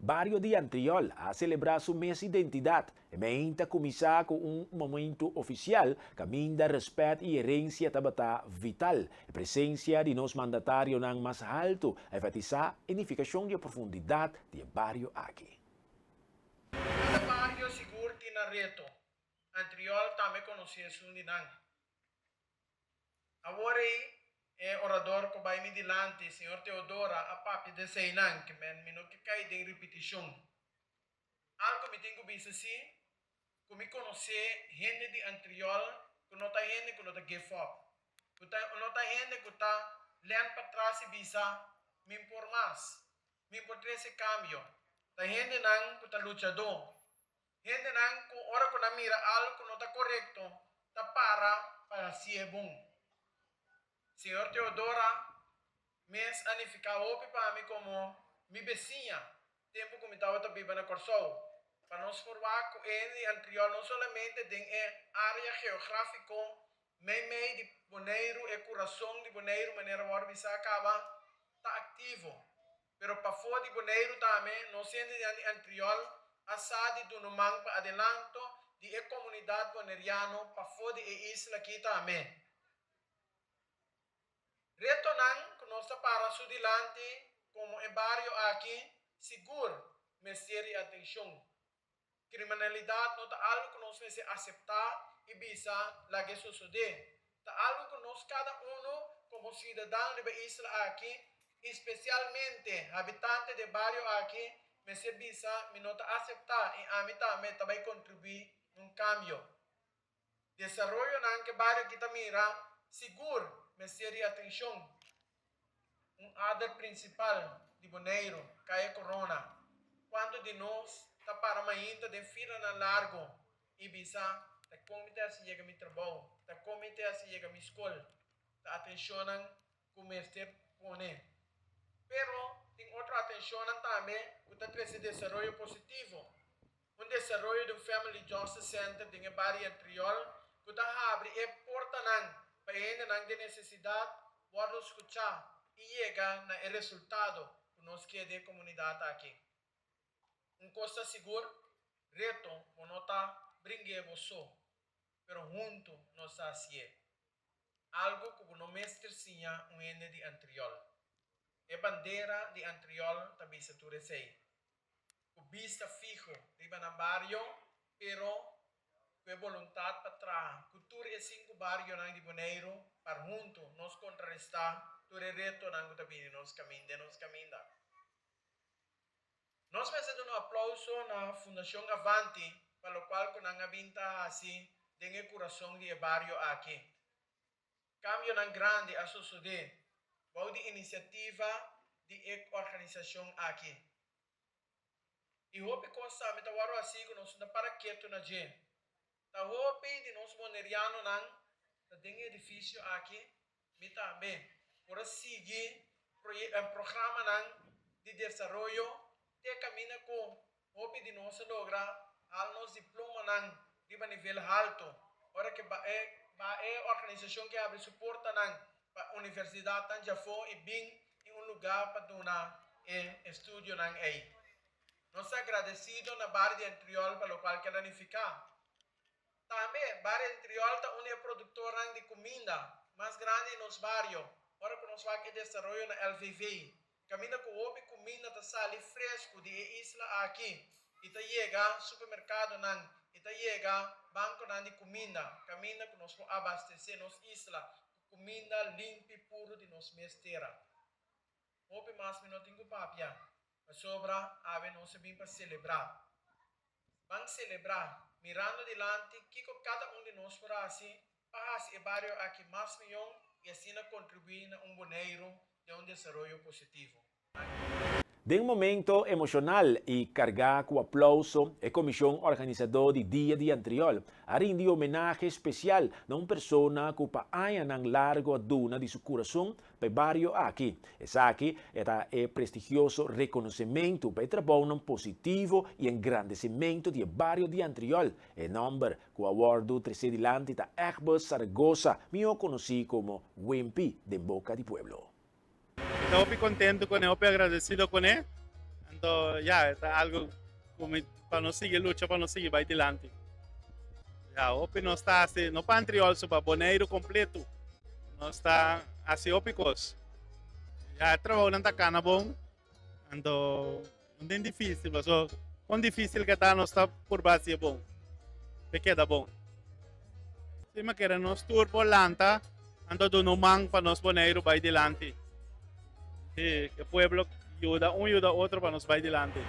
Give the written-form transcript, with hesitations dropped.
barrio de Antriol a celebrar su mes identidad. E meinta começar com momento oficial, caminho da respeito e herência tabata vital. A presença de nos mandatário nang mais alto, a enfatizar a unificação de profundidade de barrio aqui. Cada barrio seguro tem reto. Antriol também conhecia Sundinang. Agora é orador que vai me dilante, senhor Teodora, a papi de Seinang, que me que cai de repetição. Algo me tenho visto assim, que me conhecer gente de Antriol, que não tá gente que não tá give up. Que não tá gente que tá lendo para trás e visa, me impor mais, me impor esse cambio. Tá gente nang que tá luchador. Gente nang que ora que na mira algo que não tá correto, tá para si é bom. Senhor Teodora, mes anifica opi para mim como mi vizinha, tempo que me estava vivendo na Corsou. Para nós formar com ele Antriol não somente em área geográfica, meio de Bonaire e coração de Bonaire, maneira que bisa acaba tá ativo. Pero para fora de Bonaire também, nós sendo de Antriol, assade do numang para adelanto de a comunidade boneriano para fora de isla aqui também. Retornando que nós para sudilante, como em barrio aqui, seguro, meser atenção. Criminalidade não é algo que nós vamos aceitar e bisa lagi suceder. É algo que nós cada como cidadão de isla aqui, especialmente habitante de barrio aqui, meser bisa me não aceitar e a mim também vai contribuir um cambio. Desenvolvimento não que barrio kita mira, seguro. Me seria atenção. Adar principal de Bonaire, cai corona. Quando de nós está para mainta de fila na largo e bisa, tá comitê se chega mi trabalho, tá comitê se chega mi escola, tá atencionam como este pone. Pero tem outra atenção também, que tá trazer desenvolvimento positivo. Desenvolvimento do Family Justice Center de barrio Antriol, que tá abre e porta nang para ele não tem necessidade de escutar e chegar no resultado que nós queremos de comunidade aqui. Costa seguro, reto, não está brincando só, mas junto nós hacemos algo que não mestre sinha ende de Antriol. A bandeira de Antriol também se turecei. O vista fijo riba na barrio, pero com vontade para trás, cultura e 5 barrios de Bonaire, para junto, nós contrarrestar todo o reto que também nós caminhamos. Nós fazemos aplauso na Fundação Avanti, para o qual nós vinta assim, tem o coração de barrio aqui. Cambio não grande a suceder, vou de iniciativa de organização aqui. E hope costa, me tawaro assim, que nós não para quieto na gente. Ta hope de nós boneriano nang tem edifício aqui, me também. Por seguir programa nang de desenvolvimento, te caminha com hope de nós lograr al nos diploma nang de nível alto. Ora que é organização que abre suporta nang para universidade tan já foi e bem em lugar para donar estudo nang aí. Nós agradecido na barra de Antriol pelo qual que planificar. Também, barrio Antriol é uma produtora de comida mais grande nos barrios. Agora que nós vamos desenvolver na LVV, caminha com o comida da sali fresco de isla aqui. E tá chega supermercado nan, e tá chega banco nan de comida. Caminha que nós vamos abastecer nos isla com comida limpa e puro de nos mestera. Hope mais minutinho papia. Mas sobra, ave nós vim para celebrar. Vamos celebrar. Mirando adiante, que cada de nós por assim, para e barrio aqui mais milhão e assim contribuir a Bonaire de desenvolvimento positivo. De momento emocional e cargar com aplauso, a comissão organizadora do Dia de Antriol a rendido homenagem especial a uma pessoa que paia nang largo a duna de seu coração para o barrio aqui. Essa aqui é o prestigioso reconhecimento para o trabalho positivo e engrandecimento do barrio de Antriol. E nome que o award precedilante da Airbus Zaragoza, eu conheci como Wimpy de Boca de Pueblo. Estou contento com ele, agradecido com ele. Então, está algo para nós seguir luta, para nós seguir vai adiante. Opi não está assim, não para Antriol, para Boneiro completo. Não está assim, opicos. Trabalho não está cana bom. Então, não tem difícil, mas quão difícil que está, não está por base bom. Porque dá bom. Se me quer nos tour por lanta, ando do mang para nos Boneiro vai adiante. Que o pueblo ajuda outro para nos vai adiante.